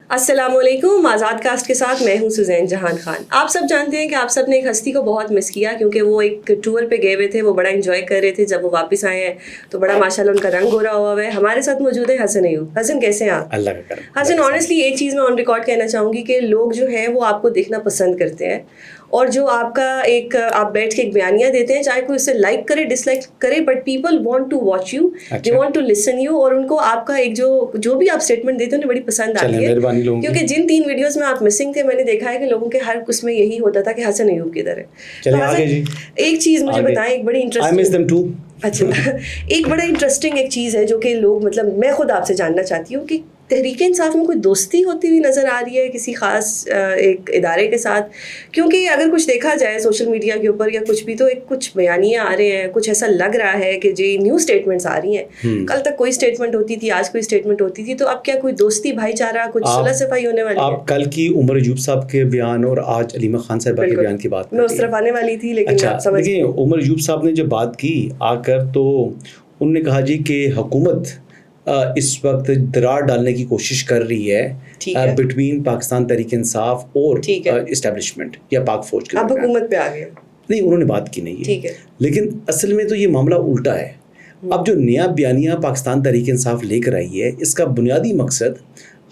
السلام علیکم. آزاد کاسٹ کے ساتھ میں ہوں سوزین جہان خان. آپ سب جانتے ہیں کہ آپ سب نے ایک ہستی کو بہت مس کیا کیونکہ وہ ایک ٹور پہ گئے ہوئے تھے, وہ بڑا انجوائے کر رہے تھے. جب وہ واپس آئے ہیں تو بڑا ماشاءاللہ ان کا رنگ گورا ہوا ہے. ہمارے ساتھ موجود ہے حسن ایوب. حسن کیسے ہیں آپ؟ اللہ کا کرم. حسن آنیسٹلی ایک چیز میں آن ریکارڈ کہنا چاہوں گی کہ لوگ جو ہیں وہ آپ کو دیکھنا پسند کرتے ہیں, اور جو آپ کا ایک آپ بیٹھ کے ایک بیانیہ دیتے ہیں, چاہے کوئی اسے لائک کرے ڈس لائک کرے, but people want to watch you, they want to listen you, اور ان کو آپ کا ایک جو بھی آپ اسٹیٹمنٹ دیتے ہیں انہیں بڑی پسند آتی ہے. کیونکہ جن 3 ویڈیوز میں آپ مسنگ تھے, میں نے دیکھا ہے کہ لوگوں کے ہر اس میں یہی ہوتا تھا کہ حسن ایوب کدھر ہے. ایک چیز مجھے بتائیں, ایک بڑی انٹرسٹنگ, اچھا ایک بڑا انٹرسٹنگ ایک چیز ہے جو کہ لوگ مطلب میں خود آپ سے جاننا چاہتی ہوں کہ تحریک انصاف میں کوئی دوستی ہوتی ہوئی نظر آ رہی ہے کسی خاص ایک ادارے کے ساتھ؟ کیونکہ اگر کچھ دیکھا جائے سوشل میڈیا کے اوپر یا کچھ بھی, تو ایک کچھ بیانیے آ رہے ہیں, کچھ ایسا لگ رہا ہے کہ جو نیو اسٹیٹمنٹس آ رہی ہیں, کل تک کوئی اسٹیٹمنٹ ہوتی تھی, آج کوئی اسٹیٹمنٹ ہوتی تھی, تو اب کیا کوئی دوستی بھائی چارہ کچھ صلح صفائی ہونے والی ہے؟ آپ کل کی عمر ایوب صاحب کے بیان اور آج علیمہ خان صاحبہ کے بیان کی بات میں اس طرف آنے والی تھی, لیکن اچھا دیکھیں عمر ایوب صاحب نے جب بات کی آ کر, تو انہوں نے کہا جی کہ حکومت اس وقت درار ڈالنے کی کوشش کر رہی ہے بٹوین پاکستان تحریک انصاف اور اسٹیبلشمنٹ یا پاک فوج کے. اب حکومت پہ آ گیا نہیں, انہوں نے بات کی نہیں ہے, لیکن اصل میں تو یہ معاملہ الٹا ہے. اب جو نیا بیانیہ پاکستان تحریک انصاف لے کر آئی ہے, اس کا بنیادی مقصد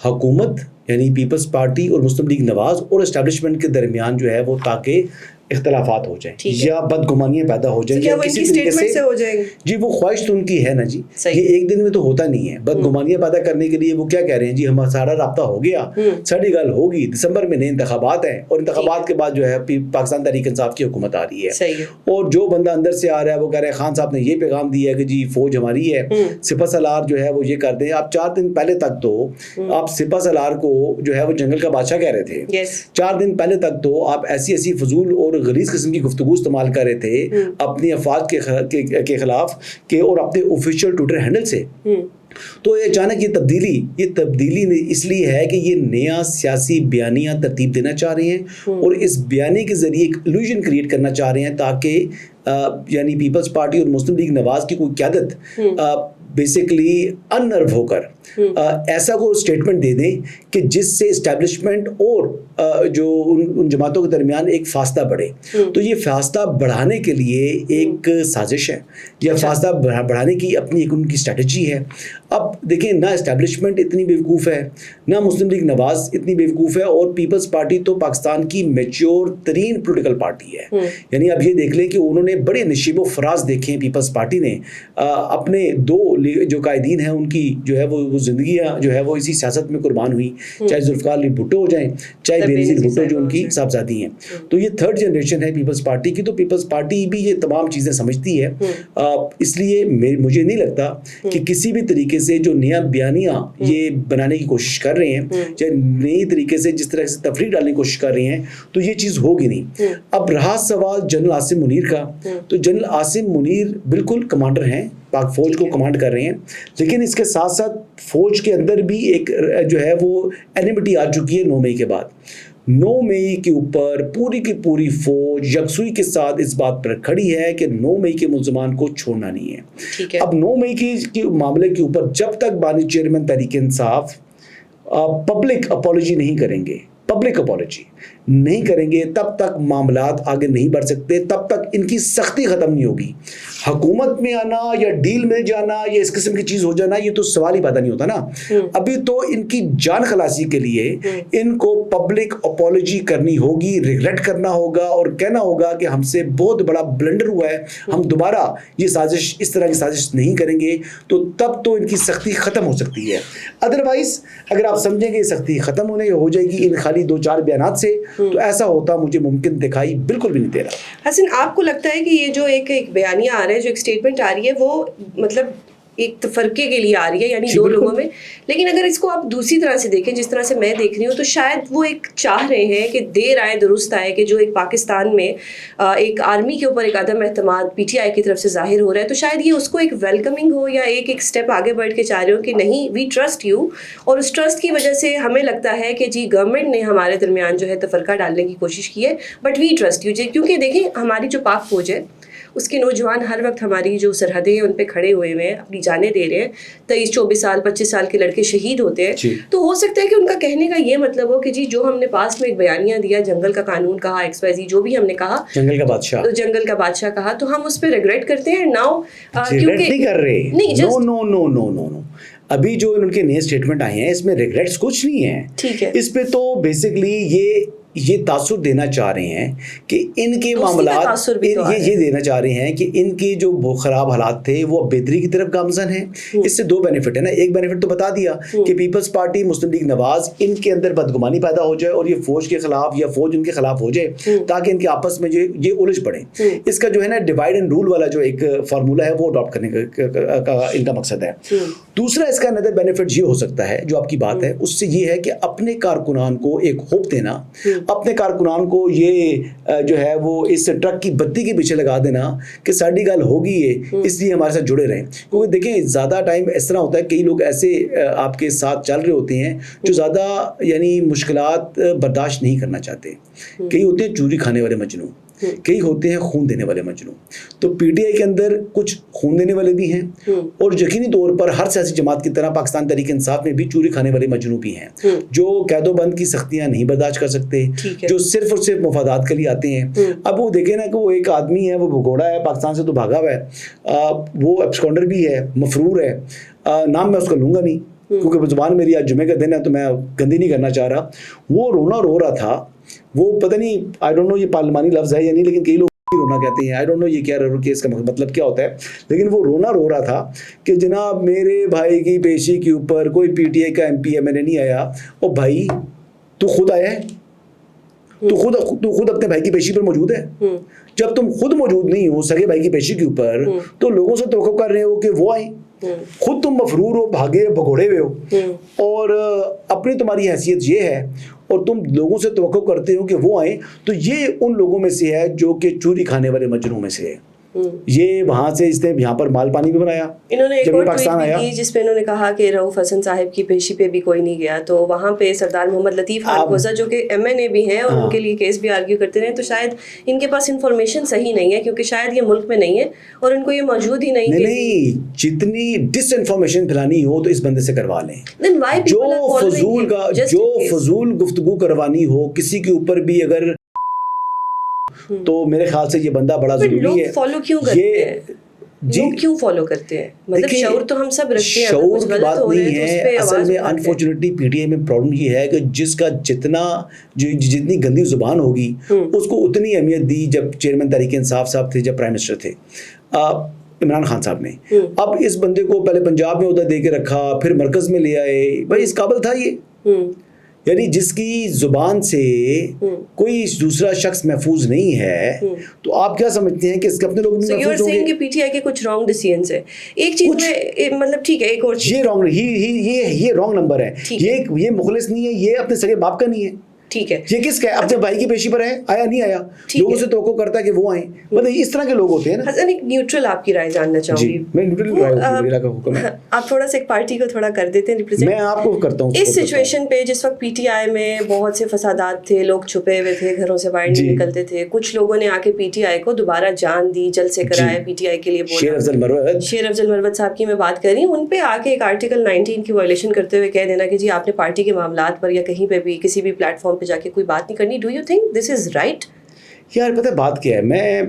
حکومت یعنی پیپلز پارٹی اور مسلم لیگ نواز اور اسٹیبلشمنٹ کے درمیان جو ہے وہ تاکہ اختلافات ہو جائیں یا بدگمانیاں پیدا ہو جائیں, کسی طریقے سے ہو جائیں. جی وہ خواہش تو ان کی ہے نا جی, یہ ایک دن میں تو ہوتا نہیں ہے. بدگمانیاں پیدا کرنے کے لیے وہ کیا کہہ رہے ہیں جی, ہمارا سارا رابطہ ہو گیا, ساری گل ہوگی, دسمبر میں نئے انتخابات ہیں, اور انتخابات کے بعد جو ہے پاکستان تحریک انصاف کی حکومت آ رہی ہے, اور جو بندہ اندر سے آ رہا ہے وہ کہہ رہے ہیں خان صاحب نے یہ پیغام دیا ہے کہ جی فوج ہماری ہے, سپہ سالار جو ہے وہ یہ کر دیں. آپ 4 دن پہلے تک تو آپ سپہ سالار کو جو ہے وہ جنگل کا بادشاہ کہہ رہے تھے, 4 دن پہلے تک تو آپ ایسی فضول اور غلیظ قسم کی گفتگو استعمال کر رہے تھے اپنی افواج کے خلاف کہ اور اپنے آفیشیل ٹویٹر ہینڈل سے. تو اچانک یہ تبدیلی اس لیے ہے کہ یہ نیا سیاسی بیانیہ ترتیب دینا چاہ رہے ہیں, اور اس بیانیے کے ذریعے ایک الوژن کریٹ کرنا چاہ رہے ہیں تاکہ یعنی پیپلز پارٹی اور مسلم لیگ نواز کی کوئی قیادت بیسیکلی اننرو ہو کر ایسا کوئی اسٹیٹمنٹ دے دیں کہ جس سے اسٹیبلشمنٹ اور جو ان جماعتوں کے درمیان ایک فاصلہ بڑھے. تو یہ فاصلہ بڑھانے کے لیے ایک سازش ہے, یا فاصلہ بڑھانے کی اپنی ایک ان کی اسٹریٹجی ہے. اب دیکھیں نہ اسٹیبلشمنٹ اتنی بیوقوف ہے, نہ مسلم لیگ نواز اتنی بیوقوف ہے, اور پیپلز پارٹی تو پاکستان کی میچور ترین پولیٹیکل پارٹی ہے. یعنی اب یہ دیکھ لیں کہ انہوں نے بڑے نشیب و فراز دیکھے ہیں پیپلز پارٹی نے, اپنے 2 جو قائدین ہیں ان کی جو ہے وہ زندگیاں جو ہے وہ اسی سیاست میں قربان ہوئی, چاہے ذوالفقار علی بھٹو ہو جائیں, چاہے بینظیر بھٹو جو ان کی صاحبزادی ہیں. تو یہ 3rd جنریشن ہے پیپلز پارٹی کی. تو پیپلز پارٹی بھی یہ تمام چیزیں سمجھتی ہے, اس لیے مجھے نہیں لگتا کہ کسی بھی طریقے سے جو نیا بیانیہ یہ بنانے کی کوشش کر رہے ہیں, چاہے نئی طریقے سے جس طرح سے تفریق ڈالنے کی کوشش کر رہے ہیں, تو یہ چیز ہوگی نہیں. اب رہا سوال جنرل عاصم منیر کا, تو جنرل عاصم منیر بالکل کمانڈر ہیں, پاک فوج کو کمانڈ کر رہے ہیں, لیکن اس کے ساتھ ساتھ فوج کے اندر بھی ایک جو ہے وہ اینیمٹی آ چکی ہے 9 مئی کے بعد. 9 مئی کے اوپر پوری کی پوری فوج یکسوئی کے ساتھ اس بات پر کھڑی ہے کہ 9 مئی کے ملزمان کو چھوڑنا نہیں ہے. اب 9 مئی کے معاملے کے اوپر جب تک بانی chairman Tehreek Insaf public apology نہیں کریں گے, پبلک اپالوجی نہیں کریں گے, تب تک معاملات آگے نہیں بڑھ سکتے, تب تک ان کی سختی ختم نہیں ہوگی. حکومت میں آنا یا ڈیل میں جانا یا اس قسم کی چیز ہو جانا یہ تو سوال ہی پیدا نہیں ہوتا نا. ابھی تو ان کی جان خلاصی کے لیے ان کو پبلک اپالوجی کرنی ہوگی, ریگریٹ کرنا ہوگا اور کہنا ہوگا کہ ہم سے بہت بڑا بلنڈر ہوا ہے, ہم دوبارہ یہ سازش اس طرح کی سازش نہیں کریں گے. تو تب تو ان کی سختی ختم ہو سکتی ہے. ادروائز اگر آپ سمجھیں گے یہ سختی ختم ہونے ہو جائے گی ان خالی 2-4 بیانات سے, تو ایسا ہوتا مجھے ممکن دکھائی بالکل بھی نہیں دے رہا. حسن آپ کو لگتا ہے کہ یہ جو ایک بیانیہ آ رہا ہے, جو ایک اسٹیٹمنٹ آ رہی ہے, وہ مطلب ایک تفرقے کے لیے آ رہی ہے, یعنی 2 لوگوں میں, لیکن اگر اس کو آپ دوسری طرح سے دیکھیں جس طرح سے میں دیکھ رہی ہوں, تو شاید وہ ایک چاہ رہے ہیں کہ دیر آئے درست آئے, کہ جو ایک پاکستان میں ایک آرمی کے اوپر ایک عدم اعتماد پی ٹی آئی کی طرف سے ظاہر ہو رہا ہے, تو شاید یہ اس کو ایک ویلکمنگ ہو یا ایک اسٹیپ آگے بڑھ کے چاہ رہے ہو کہ نہیں وی ٹرسٹ یو, اور اس ٹرسٹ کی وجہ سے ہمیں لگتا ہے کہ جی گورنمنٹ نے ہمارے درمیان جو ہے تفرقہ ڈالنے کی کوشش کی ہے, بٹ وی ٹرسٹ یو. کیونکہ دیکھیں ہماری جو پاک فوج ہے اس کے نوجوان ہر وقت ہماری جو سرحدیں ہیں ان پہ کھڑے ہوئے ہیں, اپنی جانیں دے رہے ہیں, 23-24 سال 25 سال کے لڑکے شہید ہوتے ہیں. تو ہو سکتا ہے کہ ان کا کہنے کا یہ مطلب ہو کہ جی جو ہم نے پاس میں ایک بیانیہ دیا, جنگل کا قانون کہا, XYZ جو بھی ہم نے کہا, جنگل کا بادشاہ کہا, تو ہم اس پہ ریگریٹ کرتے ہیں ناؤ, ریگریٹ نہیں کر رہے. نو ابھی جو ان کے نئے اسٹیٹمنٹ آئے ہیں اس میں ریگریٹس کچھ نہیں ہے. ٹھیک ہے, اس پہ تو بیسکلی یہ تاثر دینا چاہ رہے ہیں کہ ان کے معاملات, یہ دینا چاہ رہے ہیں کہ ان کی جو خراب حالات تھے وہ بہتری کی طرف گامزن ہیں. اس سے دو بینیفٹ ہے نا. ایک بینیفٹ تو بتا دیا کہ پیپلز پارٹی, مسلم لیگ نواز, ان کے اندر بدگمانی پیدا ہو جائے اور یہ فوج کے خلاف یا فوج ان کے خلاف ہو جائے تاکہ ان کے آپس میں یہ الجھ پڑے. اس کا جو ہے نا ڈیوائڈ اینڈ رول والا جو ایک فارمولا ہے وہ اڈاپٹ کرنے کا ان کا مقصد ہے. دوسرا اس کا اندر بینیفٹ یہ ہو سکتا ہے جو آپ کی بات ہے اس سے یہ ہے کہ اپنے کارکنان کو ایک ہوپ دینا, اپنے کارکنان کو یہ جو ہے وہ اس ٹرک کی بتی کے پیچھے لگا دینا کہ ساڈی گل ہوگی ہے اس لیے ہمارے ساتھ جڑے رہیں. کیونکہ دیکھیں زیادہ ٹائم اس طرح ہوتا ہے, کئی لوگ ایسے آپ کے ساتھ چل رہے ہوتے ہیں جو زیادہ یعنی مشکلات برداشت نہیں کرنا چاہتے. کئی ہوتے ہیں چوری کھانے والے مجنوں, کئی ہوتے ہیں خون دینے والے مجنوں. تو پی ٹی آئی کے اندر کچھ خون دینے والے بھی ہیں اور یقینی طور پر ہر سیاسی جماعت کی طرح پاکستان تحریک انصاف میں بھی چوری کھانے والے مجنوں بھی ہیں جو قید و بند کی سختیاں نہیں برداشت کر سکتے, جو صرف اور صرف مفادات کے لیے آتے ہیں. اب وہ دیکھیں نا کہ وہ ایک آدمی ہے, وہ بھگوڑا ہے, پاکستان سے تو بھاگا ہوا ہے, وہ ایبسکونڈر بھی ہے, مفرور ہے, نام میں اس کو لوں گا نہیں کیونکہ زبان میری آج جمعے کا دن ہے تو میں گندی نہیں کرنا چاہ رہا. وہ رونا رو رہا تھا, وہ پتہ نہیں آئی ڈونٹ نو یہ پارلیمانی لفظ ہے یا نہیں, لیکن کئی لوگ رونا کہتے ہیں, آئی ڈونٹ نو یہ کیا کہ اس کا مطلب کیا ہوتا ہے, لیکن وہ رونا رو رہا تھا کہ جناب میرے بھائی کی پیشی کے اوپر کوئی پی ٹی آئی کا ایم پی ہے, میں نے نہیں آیا. اور بھائی تو خود آیا ہے, تو خود اپنے بھائی کی پیشی پر موجود ہے. جب تم خود موجود نہیں ہو سگے بھائی کی پیشی کے اوپر تو لوگوں سے توقع کر رہے ہو کہ وہ آئیں. خود تم مفرور ہو, بھاگے بھگوڑے ہوئے ہو اور اپنی تمہاری حیثیت یہ ہے اور تم لوگوں سے توقع کرتے ہو کہ وہ آئیں. تو یہ ان لوگوں میں سے ہے جو کہ چوری کھانے والے مجرموں میں سے ہے. یہ وہاں سے اس نے یہاں پر مال پانی بھی بنایا. انہوں نے ایک اور ٹویٹ بھی کی جس پہ انہوں نے کہا کہ رؤف حسن صاحب کی پیشی پہ بھی کوئی نہیں گیا. تو وہاں پہ سردار محمد لطیف خان کھوسا جو کہ MNA بھی ہیں اور ان کے لیے کیس بھی آرگیو کرتے رہے, تو شاید ان کے پاس انفارمیشن صحیح نہیں ہے کیونکہ شاید یہ ملک میں نہیں ہے اور ان کو یہ موجود ہی نہیں. نہیں, جتنی ڈس انفارمیشن پھیلانی ہو تو اس بندے سے کروا لیں. جو فضول گفتگو کروانی ہو کسی کے اوپر بھی اگر, تو میرے خیال سے یہ بندہ بڑا ضروری ہے. فالو کیوں کرتے ہیں, لوگ کیوں فالو کرتے ہیں؟ مطلب شعور تو ہم سب رکھتے ہیں, شعور کی بات نہیں ہے. اصل میں انفارچونیٹلی پی ٹی آئی میں پرابلم یہ ہے کہ جس کا جتنی گندی زبان ہوگی اس کو اتنی اہمیت دی جب چیئرمین تحریک انصاف صاحب تھے, جب پرائم منسٹر تھے عمران خان صاحب نے. اب اس بندے کو پہلے پنجاب میں عہدہ دے کے رکھا, پھر مرکز میں لے آئے. بھائی اس قابل تھا یہ, یعنی جس کی زبان سے کوئی دوسرا شخص محفوظ نہیں ہے, تو آپ کیا سمجھتے ہیں کہ اس کے اپنے لوگ بھی محفوظ ہوں گے؟ کہ پی ٹی آئی کے کچھ رانگ ڈیسیژنز ہیں. ایک چیز میں مطلب ٹھیک ہے, ایک اور یہ رانگ نمبر ہے. یہ مخلص نہیں ہے, یہ اپنے سگے باپ کا نہیں ہے. ٹھیک ہے, یہ کس کا ہے؟ اپنے بھائی کی پیشی پر ہے, آیا نہیں آیا, لوگوں سے توقع کرتا ہے کہ وہ آئیں. مطلب اس طرح کے لوگ ہوتے ہیں نا. حسن ایک نیوٹرل آپ کی رائے جاننا چاہوں گی. میں نیوٹرل رائے کا حکم ہے. آپ تھوڑا سا ایک پارٹی کو تھوڑا کر دیتے ہیں ریپرزینٹ. میں آپ کو کرتا ہوں اس سچویشن پہ جس وقت پی ٹی آئی میں بہت سے فسادات تھے, لوگ چھپے ہوئے تھے, گھروں سے باہر نہیں نکلتے تھے, کچھ لوگوں نے آ کے پی ٹی آئی کو دوبارہ جان دی, جلسے کرائے, پی ٹی آئی کے لیے بولا. شیر افضل مروت صاحب کی میں بات کر رہی ہوں, ان پہ آ کے ایک آرٹیکل 19 کی وائلیشن کرتے ہوئے کہہ دینا کہ جی آپ نے پارٹی کے معاملات پر یا کہیں پہ بھی کسی بھی پلیٹ فارم پہ جا کے کوئی بات نہیں کرنی. Do you think this is right? یار پتہ بات کیا ہے, میں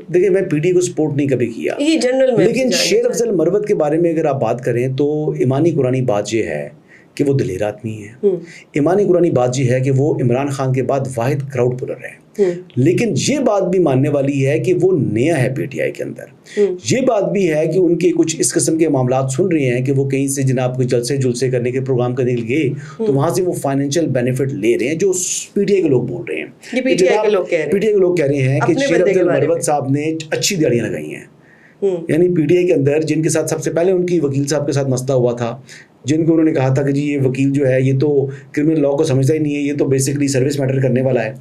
دیکھیں میں پی ڈی کو سپورٹ نہیں کبھی کیا, یہ جنرل میں, لیکن شیر افضل مروت کے بارے میں اگر آپ بات کریں تو ایمانی قرآنی بات یہ ہے کہ وہ دلیر آدمی ہے. ایمانی قرآنی بات یہ ہے کہ وہ عمران خان کے بعد واحد کراؤڈ پلر ہے. لیکن یہ بات بھی ماننے والی ہے کہ وہ نیا ہے پی ٹی آئی کے اندر. یہ بات بھی ہے کہ ان کے کچھ اس قسم کے معاملات سن رہے ہیں کہ وہ کہیں سے جناب کوئی جلسے کرنے کے پروگرام کرنے کے لیے تو وہاں سے وہ فائنینشیل بینیفٹ لے رہے ہیں, جو پی ٹی آئی کے لوگ بول رہے ہیں. پی ٹی آئی کے لوگ کہہ رہے ہیں کہ شیر افضل مروت صاحب نے اچھی دیاڑیاں لگائی ہیں. یعنی پی ٹی آئی کے اندر جن کے ساتھ سب سے پہلے ان کی وکیل صاحب کے ساتھ مسئلہ ہوا تھا, جن کو انہوں نے کہا تھا کہ جی یہ وکیل جو ہے یہ تو کرمنل لاء کو سمجھتا ہی نہیں ہے, یہ تو بیسکلی سروس میٹر کرنے والا ہے.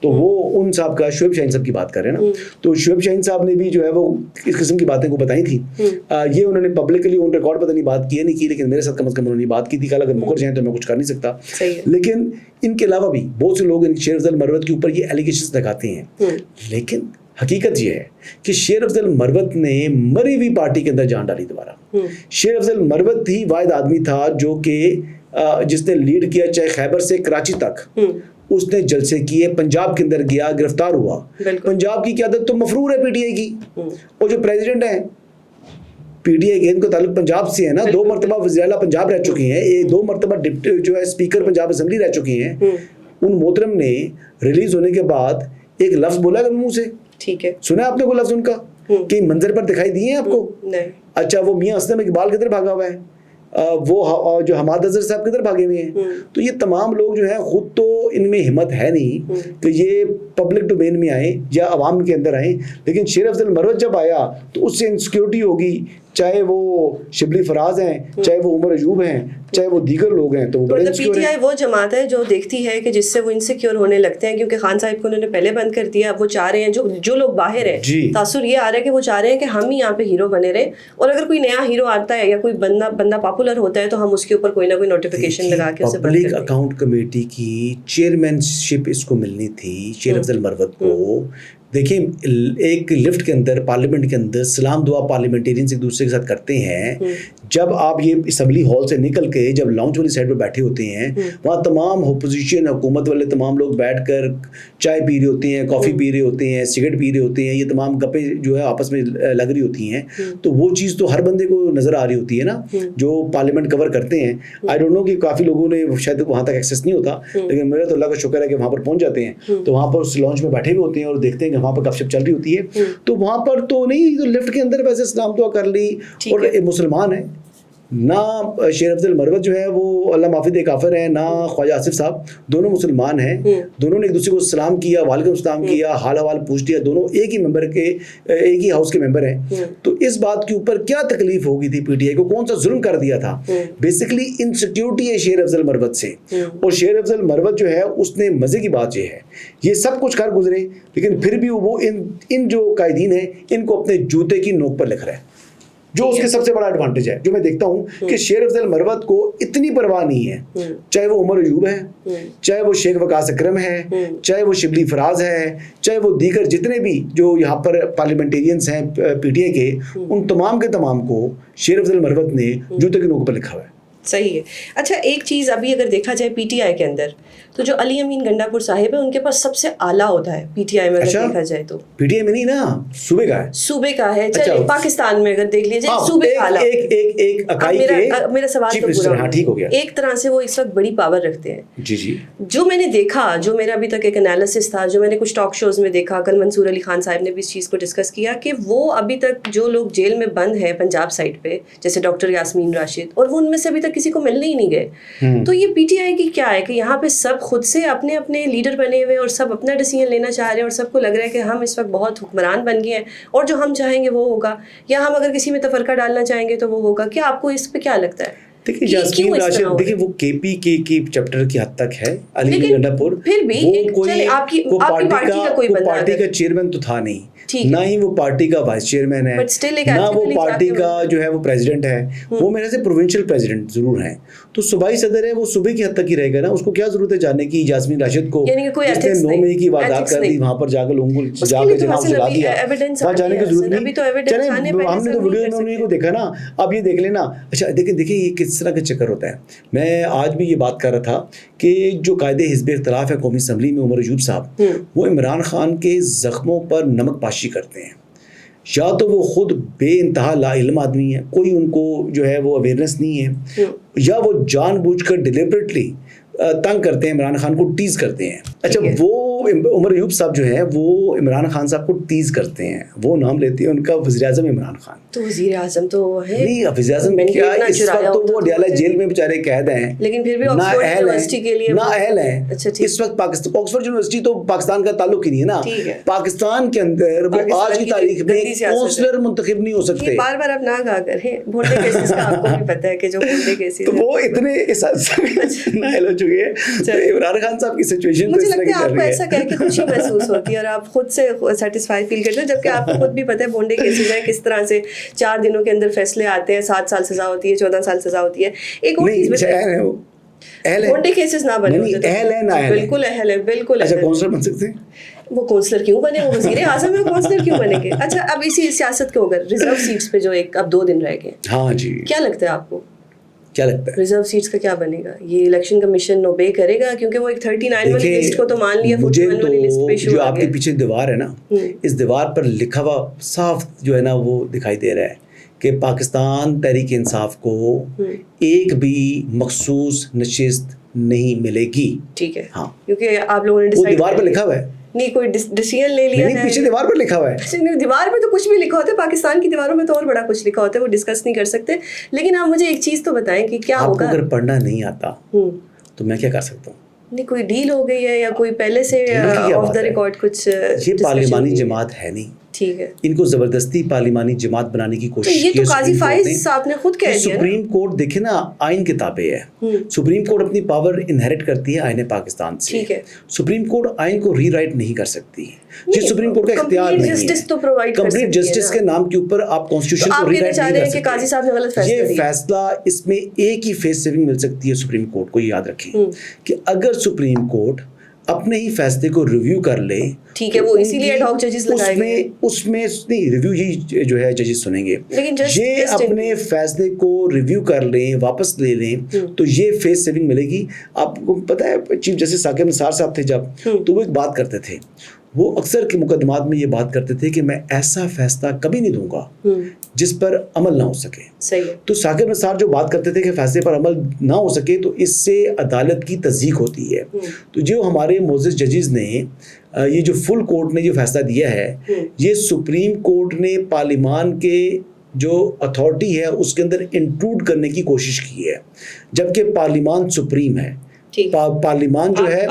تو وہ ان صاحب کا شعیب شاہین صاحب کی بات کر رہے ہیں نا, تو شعیب شاہین صاحب نے بھی جو ہے وہ اس قسم کی باتیں کو بتائی تھیں. یہ انہوں نے پبلکلی آن ریکارڈ پتہ نہیں بات کی ہے نہیں کی, لیکن میرے ساتھ کم از کم انہوں نے بات کی تھی. کل اگر مکر جائیں تو میں کچھ کر نہیں سکتا. لیکن ان کے علاوہ بھی بہت سے لوگ شیر افضل مروت کے اوپر یہ ایلیگیشنز لگاتے ہیں, لیکن حقیقت یہ ہے کہ شیر افضل مروت نے مری ہوئی پارٹی کے اندر جان ڈالی دوبارہ. شیر افضل مروت ہی واحد آدمی تھا جو کہ جس نے لیڈ کیا چاہے خیبر سے کراچی تک, اس نے جلسے کیے, پنجاب کے اندر گیا, گرفتار ہوا. پنجاب کی قیادت تو مفرور ہے پی ٹی آئی کی, اور جو پریزیڈنٹ ہیں پی ٹی آئی کے, ان کا تعلق پنجاب سے ہے نا, 2 مرتبہ وزیر اعلیٰ پنجاب رہ چکی ہیں, 2 مرتبہ ڈپٹی جو ہے اسپیکر پنجاب اسمبلی رہ چکی ہیں. ان محترم نے ریلیز ہونے کے بعد ایک لفظ بولا منہ سے, ٹھیک ہے, سنا آپ نے وہ لفظ ان کا کہ منظر پر دکھائی دیے ہیں آپ کو؟ اچھا, وہ میاں اسلم اقبال کدھر بھاگا ہوا ہے, وہ جو حماد اظہر صاحب کدھر بھاگے ہوئے ہیں؟ تو یہ تمام لوگ جو ہیں خود تو ان میں ہمت ہے نہیں کہ یہ پبلک ڈومین میں آئیں یا عوام کے اندر آئیں, لیکن شیر افضل مروت جب آیا تو اس سے انسیکیورٹی ہوگی, چاہے وہ شبلی فراز ہیں, چاہے وہ عمر ایوب ہیں, چاہے وہ دیگر لوگ ہیں. تو پی ٹی آئی وہ جماعت ہے جو دیکھتی ہے کہ جس سے وہ انسیکیور ہونے لگتے ہیں, کیونکہ خان صاحب کو انہوں نے پہلے بند کر دیا. وہ چاہ رہے ہیں جو لوگ باہر ہیں, تاثر یہ آ رہا ہے کہ وہ چاہ رہے ہیں کہ ہم ہی یہاں پہ ہیرو بنے رہے, اور اگر کوئی نیا ہیرو آتا ہے یا کوئی بندہ پاپولر ہوتا ہے تو ہم اس کے اوپر کوئی نہ کوئی نوٹیفیکیشن لگا کے اسے بند کر دیں. پبلک اکاؤنٹ کمیٹی کی چیئرمین شپ اس کو ملنی تھی شیر افضل مروت کو. دیکھیں, ایک لفٹ کے اندر پارلیمنٹ کے اندر سلام دعا پارلیمنٹیرینز ایک دوسرے کے ساتھ کرتے ہیں. جب آپ یہ اسمبلی ہال سے نکل کے جب لاؤنج والی سائڈ پہ بیٹھے ہوتے ہیں, وہاں تمام اپوزیشن حکومت والے تمام لوگ بیٹھ کر چائے پی رہے ہوتے ہیں, کافی پی رہے ہوتے ہیں, سگریٹ پی رہے ہوتے ہیں, یہ تمام گپیں جو ہے آپس میں لگ رہی ہوتی ہیں. تو وہ چیز تو ہر بندے کو نظر آ رہی ہوتی ہے نا جو پارلیمنٹ کور کرتے ہیں. آئی ڈونٹ نو کہ کافی لوگوں نے شاید وہاں تک ایکسیس نہیں ہوتا, لیکن میرا تو اللہ کا شکر ہے کہ وہاں پر پہنچ جاتے ہیں, تو وہاں پر اس لاؤنج میں بیٹھے ہوئے ہوتے ہیں اور دیکھتے ہیں کہ وہاں پر گپ شپ چل رہی ہوتی ہے. تو وہاں پر تو نہیں, تو لفٹ کے اندر ویسے سلام دعا کر لی, اور مسلمان ہیں نہ شیر افضل مروت جو ہے وہ اللہ معافی دے کافر ہیں, نہ خواجہ آصف صاحب, دونوں مسلمان ہیں. دونوں نے ایک دوسرے کو سلام کیا, وعلیکم السلام کیا, حال حوال پوچھ لیا, دونوں ایک ہی ممبر کے, ایک ہی ہاؤس کے ممبر ہیں. تو اس بات کے اوپر کیا تکلیف ہوگی تھی پی ٹی آئی کو, کون سا ظلم کر دیا تھا؟ بیسیکلی انسیکیورٹی ہے شیر افضل مروت سے, اور شیر افضل مروت جو ہے اس نے مزے کی بات یہ ہے, یہ سب کچھ کر گزرے لیکن پھر بھی وہ ان جو قائدین ہیں ان کو اپنے جوتے کی نوک پر لکھ رہا ہے, جو اس کے سب سے بڑا ایڈوانٹیج ہے. جو میں دیکھتا ہوں کہ شیر افضل مروت کو اتنی پرواہ نہیں ہے, چاہے وہ عمر ایوب ہے, چاہے وہ شیخ وقاص اکرم ہے, چاہے وہ شبلی فراز ہے, چاہے وہ دیگر جتنے بھی جو یہاں پر پارلیمنٹیرینز ہیں پی ٹی آئی کے, ان تمام کے تمام کو شیر افضل مروت نے جوتے کی نوک پر لکھا ہوا ہے. صحیح ہے. اچھا, ایک چیز ابھی اگر دیکھا جائے پی ٹی آئی کے اندر, تو جو علی امین گنڈا پور صاحب ہے ان کے پاس سب سے اعلیٰ عہدہ ہے پی ٹی آئی میں اگر دیکھا جائے تو. پی ٹی آئی میں نہیں نا, صوبے کا ہے, صوبے کا ہے. چلیے پاکستان میں اگر دیکھ لیجیے صوبے کا اعلیٰ. میرا سوال تو پورا ٹھیک ہو گیا. ایک طرح سے وہ اس وقت بڑی پاور رکھتے ہیں. جی جی. جو میں نے دیکھا, جو میرا ابھی تک ایک انالیسس تھا, جو میں نے کچھ ٹاک شوز میں دیکھا, کل منصور علی خان صاحب نے بھی اس چیز کو ڈسکس کیا کہ وہ ابھی تک جو لوگ جیل میں بند ہیں پنجاب سائڈ پہ, جیسے ڈاکٹر یاسمین راشد, اور وہ ان میں سے ابھی تک کسی کو ملنے ہی نہیں گئے. تو یہ پی ٹی آئی کی کیا ہے کہ یہاں پہ سب خود سے اپنے اپنے لیڈر بنے ہوئے اور سب اپنا ڈیسیژن لینا چاہ رہے ہیں, اور سب کو لگ رہا ہے کہ ہم اس وقت بہت حکمران بن گئے ہیں اور جو ہم چاہیں گے وہ ہوگا, یا ہم اگر کسی میں تفرقہ ڈالنا چاہیں گے تو وہ ہوگا. کیا آپ کو اس پہ کیا لگتا ہے؟ دیکھیے یاسمین راشد, دیکھیے وہ کے پی کی چیپٹر کی حد تک ہے, علی گنڈا پور پھر بھی وہ پارٹی کا چیئرمین تو تھا نہیں, نہ ہی وہ پارٹی کا وائس چیئرمین ہے, نہ وہ پارٹی کا جو ہے وہ پریزیڈنٹ ہے. وہ میرے سے پروونشل پریزیڈنٹ ضرور ہیں, تو صوبائی صدر ہے, وہ صوبے کی حد تک ہی رہے گا نا. اس کو کیا ضرورت ہے جانے کی یاسمین راشد کو, جس نے 9 مئی کی واردات کر دی, وہاں پر جا کے لوگوں کو جا کے جناب جلا دیا, وہاں جانے کی ضرورت نہیں. چلیں ہم نے تو ویڈیو میں انہیں کو دیکھا نا, اب یہ دیکھ لینا. اچھا دیکھیں یہ کس طرح کا چکر ہوتا ہے. میں آج بھی یہ بات کر رہا تھا کہ جو قائد حزب اختلاف ہے قومی اسمبلی میں عمر ایوب صاحب, وہ عمران خان کے زخموں پر نمک پاشی کرتے ہیں. یا تو وہ خود بے انتہا لا علم آدمی ہے, کوئی ان کو جو ہے وہ اویئرنیس نہیں ہے, یا وہ جان بوجھ کر ڈیلیبریٹلی تنگ کرتے ہیں, عمران خان کو ٹیز کرتے ہیں. اچھا وہ عمر ایوب صاحب جو ہیں وہ عمران خان صاحب کو ٹیز کرتے ہیں, وہ نام لیتے ہیں ان کا وزیر اعظم عمران خان. تو وزیر اعظم تو ہے نہیں, وزیر اعظم کیا اس وقت تو وہ ڈیالہ جیل میں بیچارے قید ہیں, لیکن پھر بھی آکسفورڈ یونیورسٹی کے لیے نا اہل ہیں اس وقت. پاکستان آکسفورڈ یونیورسٹی تو پاکستان کا تعلق ہی نہیں ہے نا. پاکستان کے اندر وہ آج کی تاریخ میں کونسلر منتخب نہیں ہو سکتے. بار بار آپ نہ کہا کریں, بھونڈے کیسز کا آپ کو بھی پتہ ہے کہ جو بھونڈے کیسز تو وہ اتنے اس حد سے نائل ہو چکے ہیں. عمران خان صاحب کی سچویشن مجھے لگتا ہے آپ کو ایسا کہہ کے خوشی محسوس ہوتی ہے اور آپ خود سے سیٹسفائی فیل کرتے ہیں, جبکہ آپ کو خود بھی پتہ ہے بھونڈے کیسز ہیں کس طرح سے 4 دنوں کے اندر فیصلے آتے ہیں, 7 سال سزا ہوتی ہے, 14 سال سزا ہوتی ہے. ایک اور چیز گھونٹے کیسز نہ بنے. اہل ہے نا, بالکل اہل ہے, بالکل. اچھا کونسلر بن سکتے ہیں؟ وہ کونسلر کیوں بنے, وہ وزیر اعظم ہے, کونسلر کیوں بنے گے؟ اچھا اب اسی سیاست کے ہو گئے ریزرو سیٹس پہ جو ایک اب 2 دن رہ گئے. ہاں جی, کیا لگتا ہے آپ کو, کیا لگتا ہے ریزرو سیٹس کا کیا بنے گا؟ یہ الیکشن کمیشن اوبے کرے گا؟ کیونکہ وہ ایک 39 والی لسٹ کو تو مان لیا, مجھے تو جو آپ کے پیچھے دیوار ہے نا, اس دیوار پر لکھا ہوا صاف جو ہے نا وہ دکھائی دے رہا ہے کہ پاکستان تحریک انصاف کو ایک بھی مخصوص نشست نہیں ملے گی. ٹھیک ہے, ہاں کیونکہ آپ لوگوں نے وہ دیوار پر لکھا ہوا ہے, نہیں کوئی ڈیسیژن لے لیا ہے, پیچھے دیوار پر لکھا ہوا ہے. دیوار پہ تو کچھ بھی لکھا ہوتا ہے, پاکستان کی دیواروں میں تو اور بڑا کچھ لکھا ہوتا ہے, وہ ڈسکس نہیں کر سکتے. لیکن آپ مجھے ایک چیز تو بتائیں کہ کیا ہوگا. آپ کو اگر پڑھنا نہیں آتا تو میں کیا کر سکتا ہوں؟ نہیں کوئی ڈیل ہو گئی ہے یا کوئی پہلے سے آف دا ریکارڈ کچھ؟ یہ پارلیمانی جماعت ہے نہیں, ٹھیک ہے, ان کو زبردستی پارلیمانی جماعت بنانے کی کوشش کی. یہ تو قاضی فائز صاحب نے خود کہہ دیا. سپریم کورٹ دیکھے نا, آئین کے تابع ہے. سپریم کورٹ اپنی پاور انہیرٹ کرتی ہے آئین پاکستان سے. ٹھیک ہے, سپریم کورٹ آئین کو ری رائٹ نہیں کر سکتی, یہ سپریم کورٹ کا اختیار نہیں ہے. کمپلیٹ جسٹس کے نام کے اوپر آپ کانسٹیٹیوشن کو ری رائٹ نہیں کر سکتے. قاضی صاحب نے غلط فیصلہ دیا. یہ فیصلہ, اس میں ایک ہی فیس سیونگ مل سکتی ہے سپریم کورٹ کو, یاد رکھیں کہ اگر سپریم کورٹ اپنے ہی فیصلے کو ریویو کر لے, ٹھیک ہے, وہ اسی لیے ایڈ ہاک ججز لگائے گئے. اس میں نہیں, ریویو ہی جو ہے ججز سنیں گے. یہ اپنے فیصلے کو ریویو کر لیں, واپس لے لیں, تو یہ فیس سیونگ ملے گی. آپ کو پتہ ہے چیف جسٹس ثاقب نثار صاحب تھے جب, تو وہ ایک بات کرتے تھے, وہ اکثر کے مقدمات میں یہ بات کرتے تھے کہ میں ایسا فیصلہ کبھی نہیں دوں گا جس پر عمل نہ ہو سکے. تو ثاقب نثار جو بات کرتے تھے کہ فیصلے پر عمل نہ ہو سکے تو اس سے عدالت کی تضییق ہوتی ہے. تو جو ہمارے معزز ججز نے یہ جو فل کورٹ نے جو فیصلہ دیا ہے, یہ سپریم کورٹ نے پارلیمان کے جو اتھارٹی ہے اس کے اندر انٹروڈ کرنے کی کوشش کی ہے, جبکہ پارلیمان سپریم ہے. پارلیمان جو ہے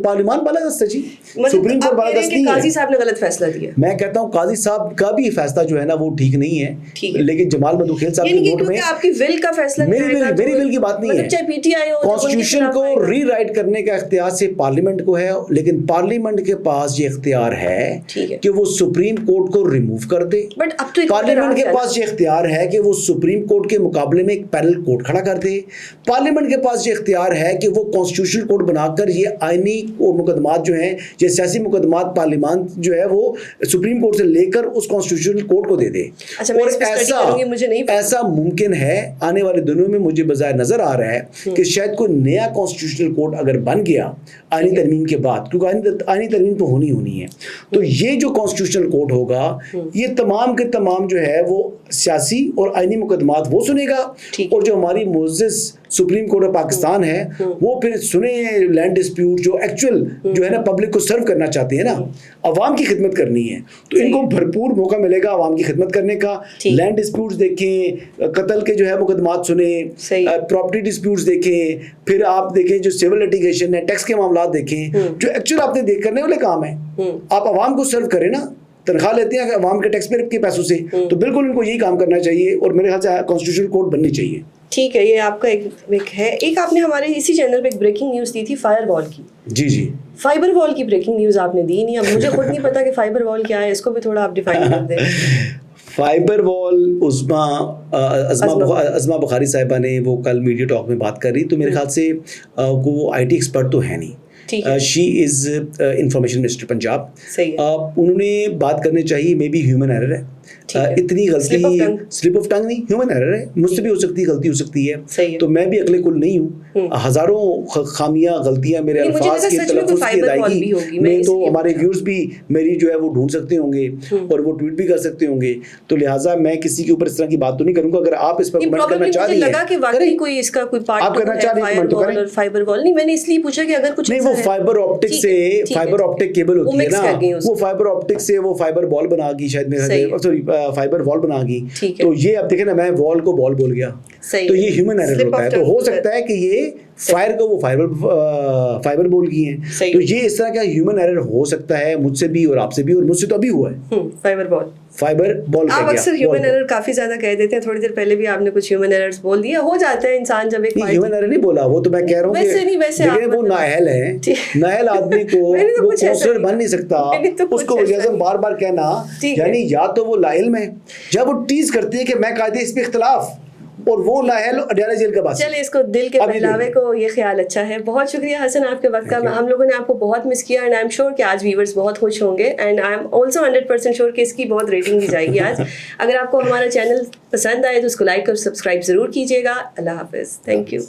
پارلیمان بالا دست ہے جی, سپریم کورٹ بالا دست نہیں ہے. قاضی صاحب نے غلط فیصلہ دیا. میں کہتا ہوں قاضی صاحب کا بھی فیصلہ جو ہے نا وہ ٹھیک نہیں ہے, لیکن جمال مدوخیل صاحب کے ووٹ میں آپ کی ول کا فیصلہ, میری ول کی بات نہیں ہے. کانسٹیٹیوشن کو ری رائٹ کرنے کا اختیار سے پارلیمنٹ کو ہے, لیکن پارلیمنٹ کے پاس یہ اختیار ہے کہ وہ سپریم کورٹ کو ریموو کر دے. پارلیمنٹ کے پاس یہ اختیار ہے کہ وہ سپریم کورٹ کے مقابلے میں ایک پیرل کورٹ کھڑا کر دے. پارلیمنٹ کے پاس یہ اختیار ہے کہ وہ کانسٹیٹیوشن کوڈ بنا کر یہ آئینی مقدمات جو ہیں, یہ سیاسی مقدمات پارلیمان جو ہے وہ سپریم کورٹ سے لے کر اس کانسٹیٹیوشن کوڈ کو دے دے. اور ایسا ممکن ہے آنے والے دنوں میں. مجھے بظاہر نظر آ رہا ہے کہ شاید کوئی نیا کانسٹیٹیوشنل کوڈ اگر بن گیا آئینی ترمیم کے بعد, کیونکہ آئینی ترمیم تو ہونی ہے, تو یہ جو کانسٹیٹیوشنل کوڈ ہوگا یہ تمام کے تمام جو ہے وہ سیاسی اور آئینی مقدمات وہ سنے گا, اور جو ہماری معزز سپریم کورٹ آف پاکستان ہے وہ پھر سنے لینڈ ڈسپیوٹ جو ایکچوئل جو ہے نا پبلک کو سرو کرنا چاہتے ہیں نا, عوام کی خدمت کرنی ہے, تو ان کو بھرپور موقع ملے گا عوام کی خدمت کرنے کا. لینڈ ڈسپیوٹس دیکھیں, قتل کے جو ہے مقدمات سنیں, پراپرٹی ڈسپیوٹس دیکھیں, پھر آپ دیکھیں جو سیول لیٹیگیشن ہے, ٹیکس کے معاملات دیکھیں, جو ایکچوئل آپ نے دیکھ کرنے والے کام ہیں. آپ عوام کو سرو کریں نا, تنخواہ لیتے ہیں عوام کے ٹیکس پیئر کے پیسوں سے, تو بالکل ان کو یہی کام کرنا چاہیے, اور میرے خیال سے کانسٹیٹیوشنل کوڈ بننی چاہیے. ٹھیک ہے, یہ آپ کا ایک ہے. ایک آپ نے ہمارے اسی چینل پہ ایک بریکنگ نیوز دی تھی فائر وال کی. جی فائبر وال کی بریکنگ نیوز آپ نے دی نہیں. اب مجھے خود نہیں پتا کہ فائبر وال کیا ہے, اس کو بھی تھوڑا آپ ڈیفائن کر دیں. فائبر وال عظما بخاری صاحبہ نے وہ کل میڈیا ٹاک میں بات کر رہی, تو میرے خیال سے وہ آئی ٹی ایکسپرٹ تو ہے نہیں. شی از انفارمیشن منسٹر پنجاب. انہوں نے بات کرنی چاہیے, مے بی ہیومن ایرر ہے, اتنی غلطی سلپ آف ٹنگ نہیں, ہیومن ایرر ہے, مجھ سے بھی ہو سکتی ہے, غلطی ہو سکتی ہے, تو میں بھی عقل کل نہیں ہوں. ہزاروں خامیاں غلطیاں میرے الفاظ کے تلفظ کی ادائیگی میں, تو ہمارے ویورز بھی میری جو ہے وہ ڈھونڈ سکتے ہوں گے اور وہ ٹویٹ بھی کر سکتے ہوں گے, تو لہٰذا میں کسی کے اوپر اس طرح کی بات تو نہیں کروں گا. اگر آپ اس پر کمنٹ کرنا چاہ رہی ہیں, آپ کرنا چاہ رہی ہیں کمنٹ تو کریں. فائبر وال نہیں, میں نے اس لیے پوچھا کہ اگر کچھ نہیں, وہ فائبر آپٹک سے, فائبر آپٹک کیبل ہوتی ہے نا, وہ فائبر آپٹک سے وہ فائبر بال بنا گی شاید, میرا سوری فائبر وال بنا گی. تو یہ اب دیکھیں نا, میں وال کو بال بول گیا, تو یہ ہیومن ایرر ہوتا ہے. تو ہو سکتا ہے کہ یہ فائر کو وہ فائبر بول گئی ہیں, تو یہ اس طرح کا ہیومن ایرر ہو سکتا ہے مجھ سے بھی اور آپ سے بھی, اور مجھ سے تو ابھی ہوا ہے. فائبر بال آپ اکثر ہیومن ایرر کافی زیادہ کہہ دیتے ہیں, تھوڑی دیر پہلے بھی آپ نے کچھ ہیومن ایررز بول دیا. ہو جاتا ہے انسان جب ایک ہیومن ایرر نہیں بولا, وہ تو میں کہہ رہا ہوں کہ وہ نااہل ہے, نااہل آدمی کو وہ کونسلر بن نہیں سکتا, اس کو وزیر اعظم بار بار کہنا, یعنی یا تو وہ لا علم ہے, جب وہ ٹیز کرتی ہے کہ میں قاعدے اس پہ اختلاف, اور وہ نااہل اڈیالہ جیل کا باسی. چلے اس کو دل کے بہلاوے کو یہ خیال اچھا ہے. بہت شکریہ حسن آپ کے وقت کا. ہم لوگوں نے آپ کو بہت مس کیا اینڈ آئی ایم شیور کہ آج ویورز بہت خوش ہوں گے and I am also 100% sure کہ اس کی بہت ریٹنگ بھی جائے گی آج. اگر آپ کو ہمارا چینل پسند آئے تو اس کو لائک اور سبسکرائب ضرور کیجیے گا. اللہ حافظ. Thank you.